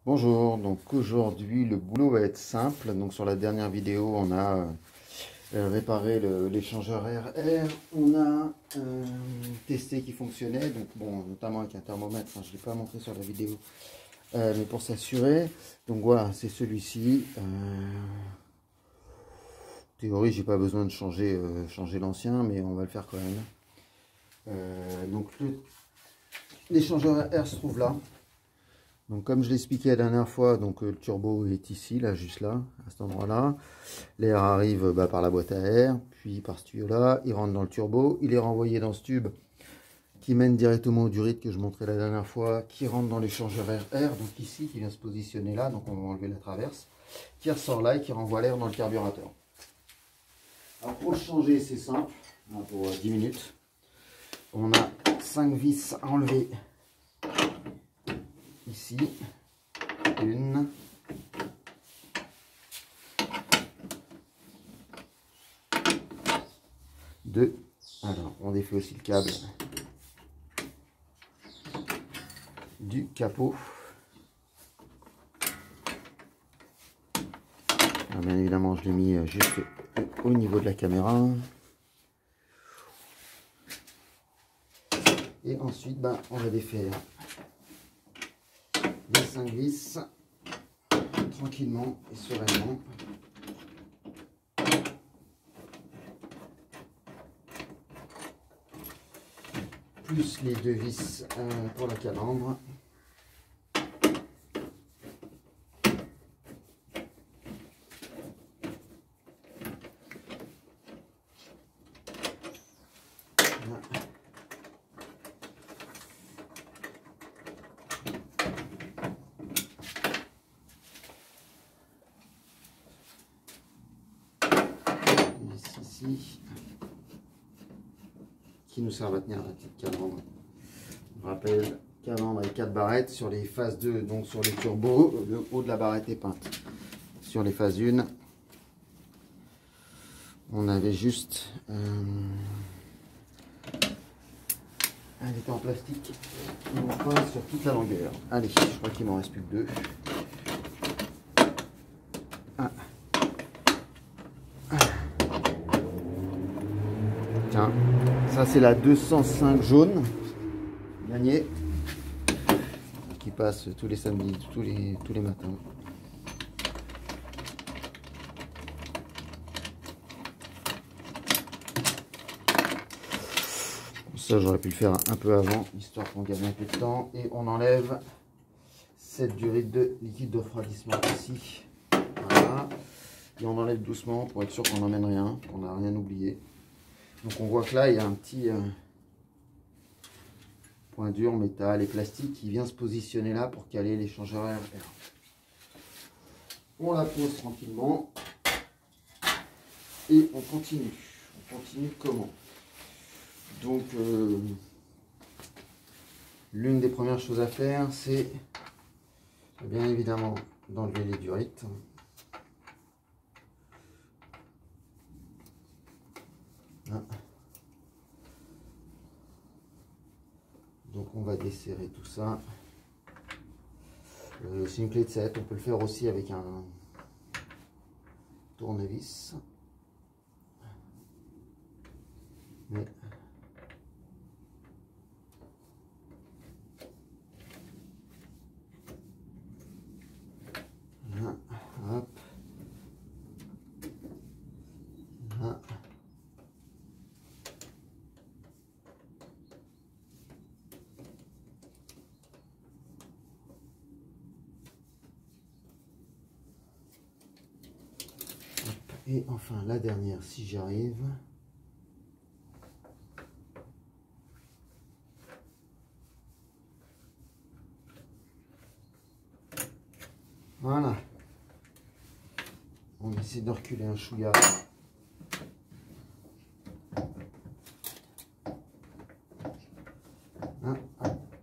Bonjour, donc aujourd'hui le boulot va être simple. Donc sur la dernière vidéo on a réparé l'échangeur RR, on a testé qu'il fonctionnait, donc bon notamment avec un thermomètre, hein, je ne l'ai pas montré sur la vidéo, mais pour s'assurer. Donc voilà, c'est celui-ci. En théorie j'ai pas besoin de changer l'ancien, mais on va le faire quand même. Donc l'échangeur RR se trouve là. Donc comme je l'expliquais la dernière fois, donc le turbo est ici, là, juste là, à cet endroit-là. L'air arrive par la boîte à air, puis par ce tuyau-là, il rentre dans le turbo, il est renvoyé dans ce tube qui mène directement au durite que je montrais la dernière fois, qui rentre dans l'échangeur RR, donc ici, qui vient se positionner là, donc on va enlever la traverse, qui ressort là et qui renvoie l'air dans le carburateur. Alors pour le changer, c'est simple, pour 10 minutes. On a 5 vis à enlever ici. Une. Deux. Alors, on défait aussi le câble du capot. Alors, bien évidemment, je l'ai mis juste au niveau de la caméra. Et ensuite, on va défaire les 5 vis tranquillement et sereinement. Plus les 2 vis pour la calandre. Ici, qui nous servent à tenir la petite calandre. Je rappelle, calandre avec 4 barrettes sur les phases 2, donc sur les turbos, le haut de la barrette est peinte. Sur les phases 1, on avait juste elle était en plastique, on peint sur toute la longueur. Allez, je crois qu'il m'en reste plus que 2. Tiens, ça c'est la 205 jaune, gagnée, qui passe tous les samedis, tous les matins. Ça j'aurais pu le faire un peu avant, histoire qu'on gagne un peu de temps. Et on enlève cette durite de liquide de refroidissement ici. Voilà. Et on enlève doucement pour être sûr qu'on n'emmène rien, qu'on n'a rien oublié. Donc on voit que là il y a un petit point dur métal et plastique qui vient se positionner là pour caler l'échangeur RR. On la pose tranquillement et on continue. On continue comment? Donc l'une des premières choses à faire, c'est bien évidemment d'enlever les durites. Donc on va desserrer tout ça. C'est une clé de 7, on peut le faire aussi avec un tournevis. Mais là, hop. Là. Et enfin la dernière, si j'y arrive. Voilà. On essaie de reculer un chouïa. Hein,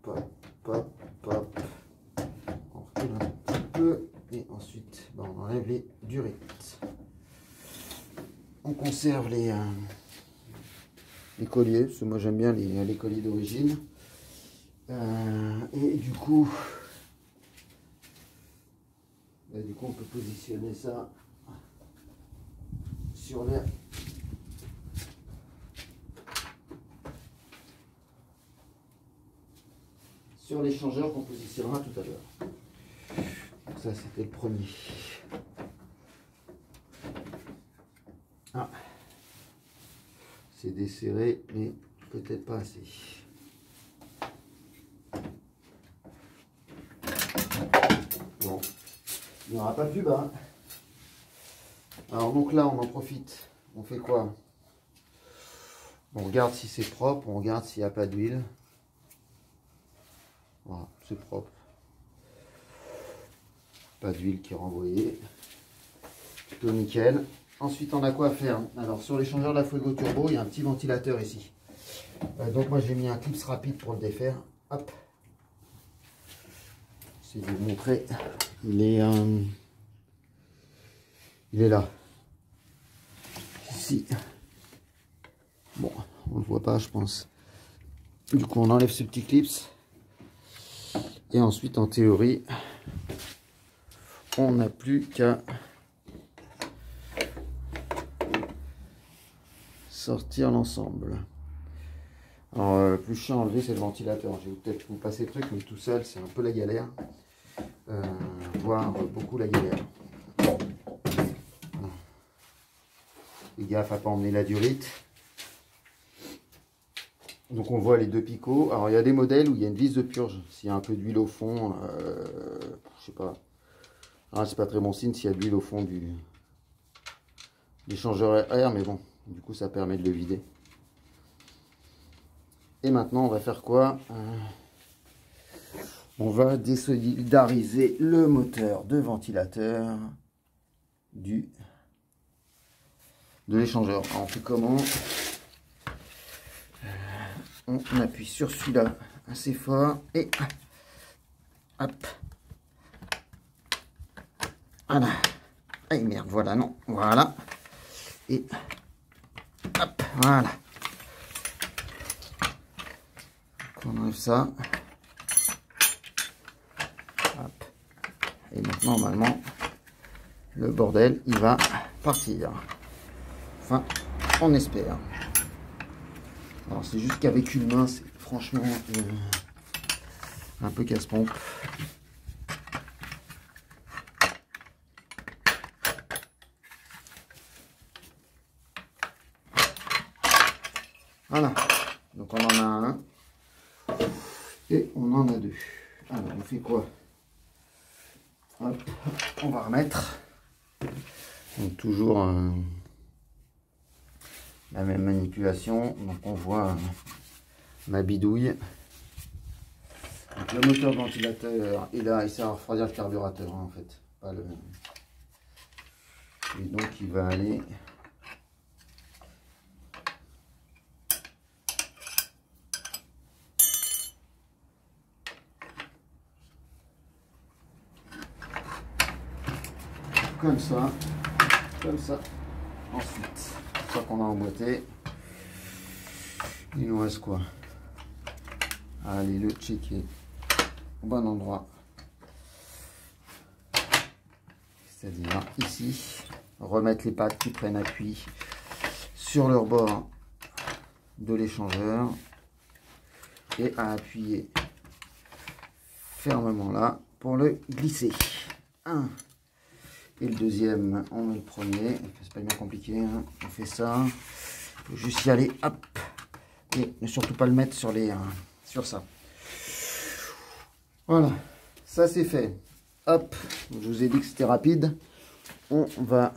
hop, hop, hop. On recule un petit peu. Et ensuite, on enlève les durites. On conserve les colliers, parce que moi j'aime bien les colliers d'origine. Et du coup, positionner ça sur l'échangeur qu'on positionnera tout à l'heure. Donc ça, c'était le premier. Ah, c'est desserré, mais peut-être pas assez. Bon, il n'y aura pas plus bas. Alors donc là, on en profite. On fait quoi? On regarde si c'est propre, on regarde s'il n'y a pas d'huile. Voilà, c'est propre. Pas d'huile qui est renvoyée. Plutôt nickel. Ensuite, on a quoi à faire? Alors, sur l'échangeur de la Fuego Turbo, il y a un petit ventilateur ici. Donc, moi, j'ai mis un clips rapide pour le défaire. Hop. Je vais vous montrer. Il est là. Ici. Bon, on ne le voit pas, je pense. Du coup, on enlève ce petit clips. Et ensuite, en théorie, on n'a plus qu'à sortir l'ensemble. Alors, le plus chiant à enlever, c'est le ventilateur. Je vais peut-être vous passer le truc, mais tout seul, c'est un peu la galère. Voire beaucoup la galère. Fais gaffe à ne pas emmener la durite. Donc on voit les deux picots. Alors il y a des modèles où il y a une vis de purge. S'il y a un peu d'huile au fond, je sais pas. Ah, c'est pas très bon signe s'il y a de l'huile au fond du l'échangeur air, mais bon, du coup ça permet de le vider. Et maintenant on va faire quoi? On va désolidariser le moteur de ventilateur de l'échangeur. Alors on fait comment? On appuie sur celui-là assez fort et hop. Voilà. Aïe merde, voilà, non. Voilà. Et hop, voilà. Donc on enlève ça. Hop. Et maintenant, normalement, le bordel, il va partir. Enfin, on espère. Alors c'est juste qu'avec une main, c'est franchement un peu casse-pompe. Voilà, donc on en a un et on en a deux. Alors on fait quoi? Hop, on va remettre. Donc toujours la même manipulation. Donc on voit ma bidouille. Donc le moteur de ventilateur est là, il sert à refroidir le carburateur hein, en fait. Pas le... Et donc il va aller comme ça, comme ça. Ensuite, une fois qu'on a emboîté, il nous reste quoi? Allez le checker au bon endroit. C'est-à-dire ici, remettre les pattes qui prennent appui sur leur bord de l'échangeur et à appuyer fermement là pour le glisser. Un. Et le deuxième, on met le premier. C'est pas bien compliqué, hein. On fait ça. Il faut juste y aller, hop. Et ne surtout pas le mettre sur les, sur ça. Voilà, ça c'est fait. Hop, je vous ai dit que c'était rapide. On va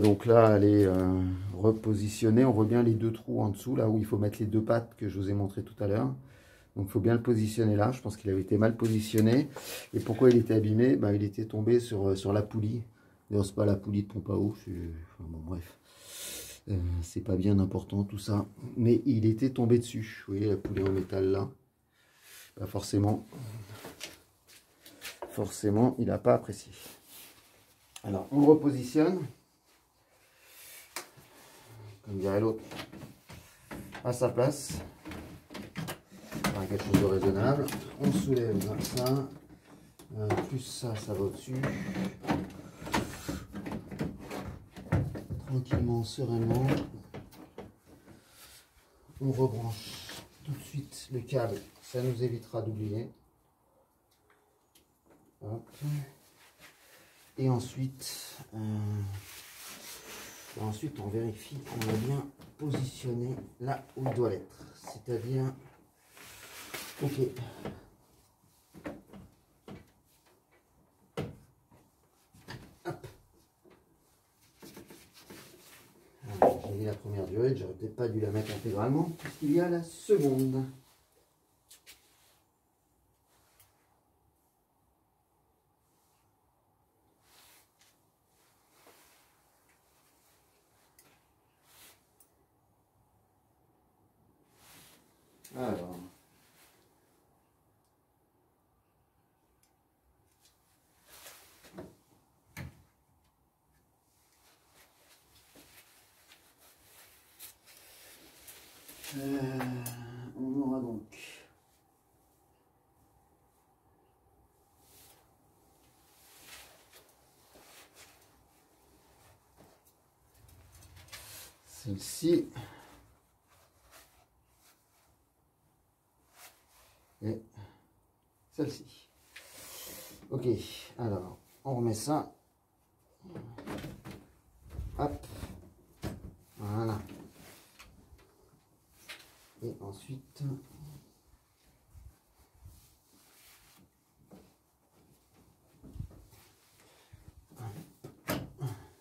donc là aller repositionner. On voit bien les deux trous en dessous, là où il faut mettre les deux pattes que je vous ai montré tout à l'heure. Donc il faut bien le positionner là. Je pense qu'il avait été mal positionné. Et pourquoi il était abîmé? Ben, il était tombé sur la poulie. D'ailleurs, c'est pas la poulie de pompe à eau. Enfin, bon, bref. C'est pas bien important tout ça. Mais il était tombé dessus. Vous voyez la poulie en métal là. Ben, forcément, il n'a pas apprécié. Alors, on le repositionne. Comme dirait l'autre. À sa place. à quelque chose de raisonnable. On soulève ça, plus ça va au-dessus. Tranquillement, sereinement. On rebranche tout de suite le câble, ça nous évitera d'oublier. Et ensuite, on vérifie qu'on a bien positionné là où il doit être. C'est-à-dire, ok. Hop. J'ai mis la première durée, j'aurais peut-être pas dû la mettre intégralement, puisqu'il y a la seconde. Alors, on aura donc celle-ci et celle-ci. Ok, alors on remet ça. Hop, voilà. Et ensuite,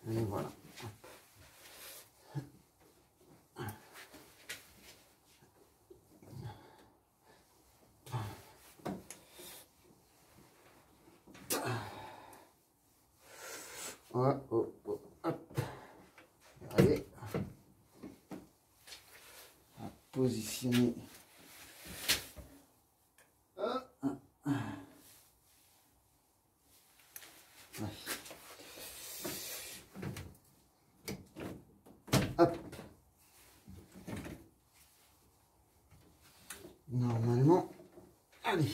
et voilà. Hop. Allez. Positionner. Hop. Normalement, allez.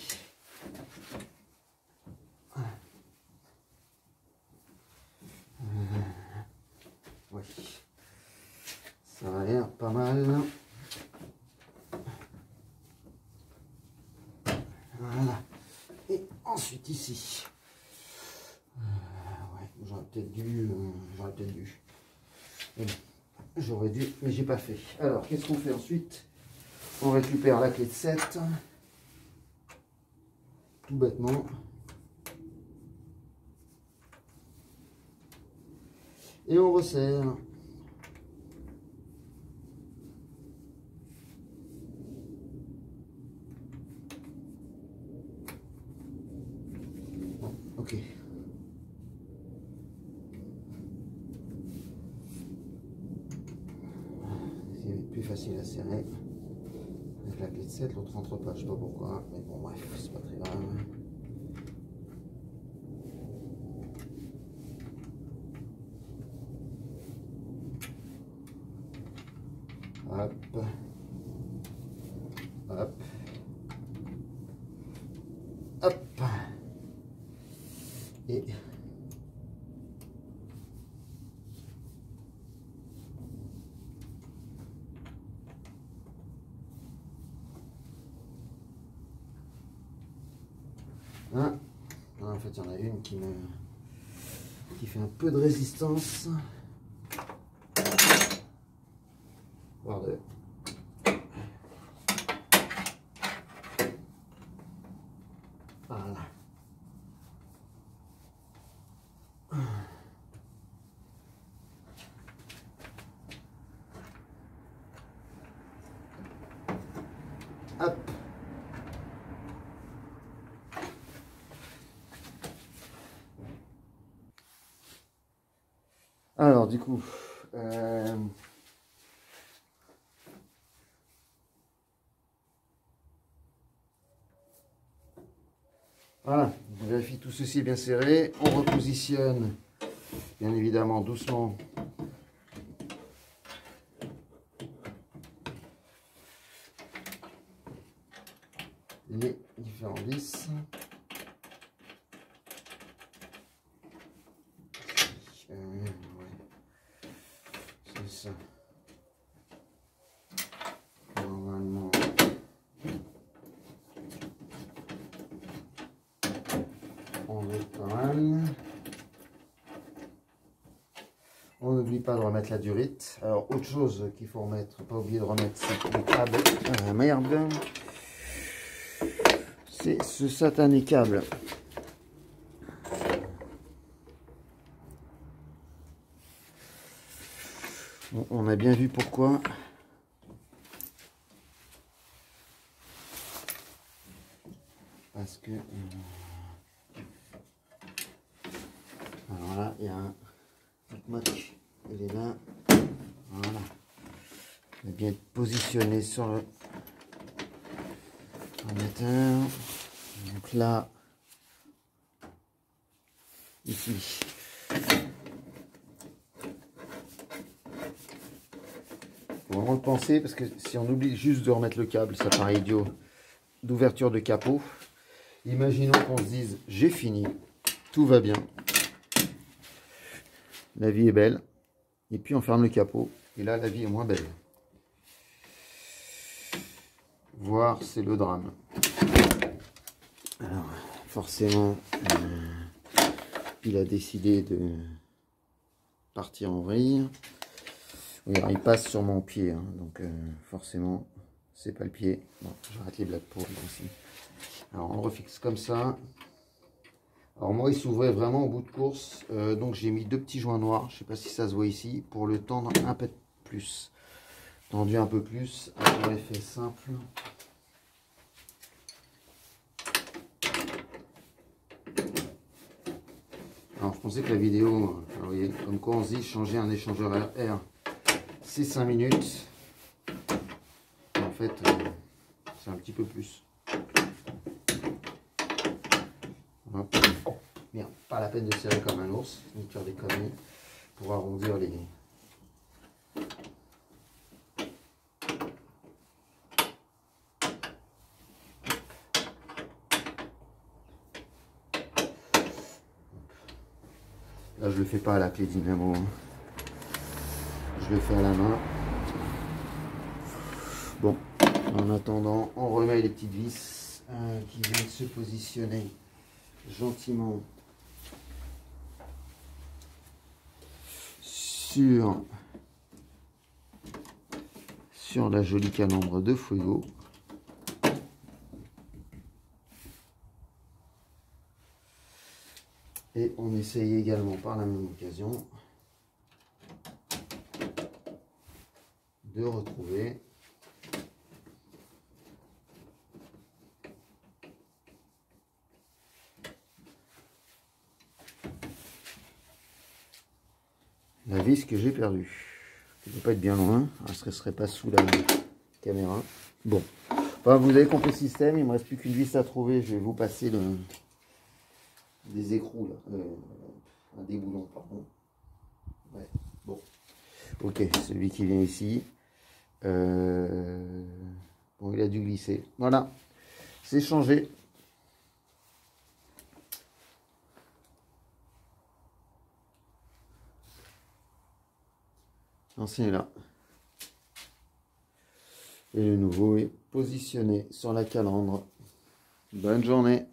Oui. Ça a l'air pas mal. Voilà. Et ensuite ici. Ouais, j'aurais peut-être dû. Mais bon, j'aurais dû, mais j'ai pas fait. Alors, qu'est-ce qu'on fait ensuite? On récupère la clé de 7. Tout bêtement. Et on resserre. Ok. C'est plus facile à serrer. Avec la clé de 7, l'autre rentre pas, je sais pas pourquoi. Mais bon, bref, c'est pas très grave. Hop. Hop. Hop. Et hein, en fait, il y en a une qui fait un peu de résistance. Voire deux. Voilà. Hop. Alors du coup, voilà, on vérifie tout ceci bien serré, on repositionne bien évidemment doucement les différents vis. Ouais. C'est ça. Normalement. On est pas mal. On n'oublie pas de remettre la durite. Alors, autre chose qu'il faut remettre, pas oublier de remettre, c'est les câbles. Merde. C'est ce satané câble. Bon, on a bien vu pourquoi. Parce que... alors là, il y a un... il est là, voilà, il va bien être positionné sur le ordinateur. Donc là, ici, faut vraiment le penser, parce que si on oublie juste de remettre le câble, ça paraît idiot, d'ouverture de capot. Imaginons qu'on se dise j'ai fini, tout va bien, la vie est belle, et puis on ferme le capot, et là la vie est moins belle. Voir, c'est le drame. Alors, forcément, il a décidé de partir en vrille. Oui, alors il passe sur mon pied, hein, donc forcément, c'est pas le pied. Bon, j'arrête les blagues pour lui aussi. Alors, on le refixe comme ça. Alors moi, il s'ouvrait vraiment au bout de course, donc j'ai mis deux petits joints noirs, je sais pas si ça se voit ici, pour le tendre un peu plus. Tendu un peu plus, pour l'effet simple. Alors je pensais que la vidéo, vous voyez, comme quoi on se dit changer un échangeur R, c'est 5 minutes. En fait, c'est un petit peu plus. Hop. Merde, pas la peine de serrer comme un ours, ni de faire des conneries pour arrondir les... Là, je le fais pas à la clé dynamo. Je le fais à la main. Bon, en attendant, on remet les petites vis qui viennent se positionner gentiment sur la jolie calandre de Fuego. Et on essaye également par la même occasion de retrouver la vis que j'ai perdue. Il ne peut pas être bien loin, elle ne serait pas sous la caméra. Bon, enfin, vous avez compris le système, il ne me reste plus qu'une vis à trouver. Je vais vous passer des écrous là. Un déboulon, pardon. Ouais, bon. Ok, celui qui vient ici. Bon, il a dû glisser. Voilà, c'est changé. L'ancien est là. Et le nouveau est positionné sur la calandre. Bonne journée.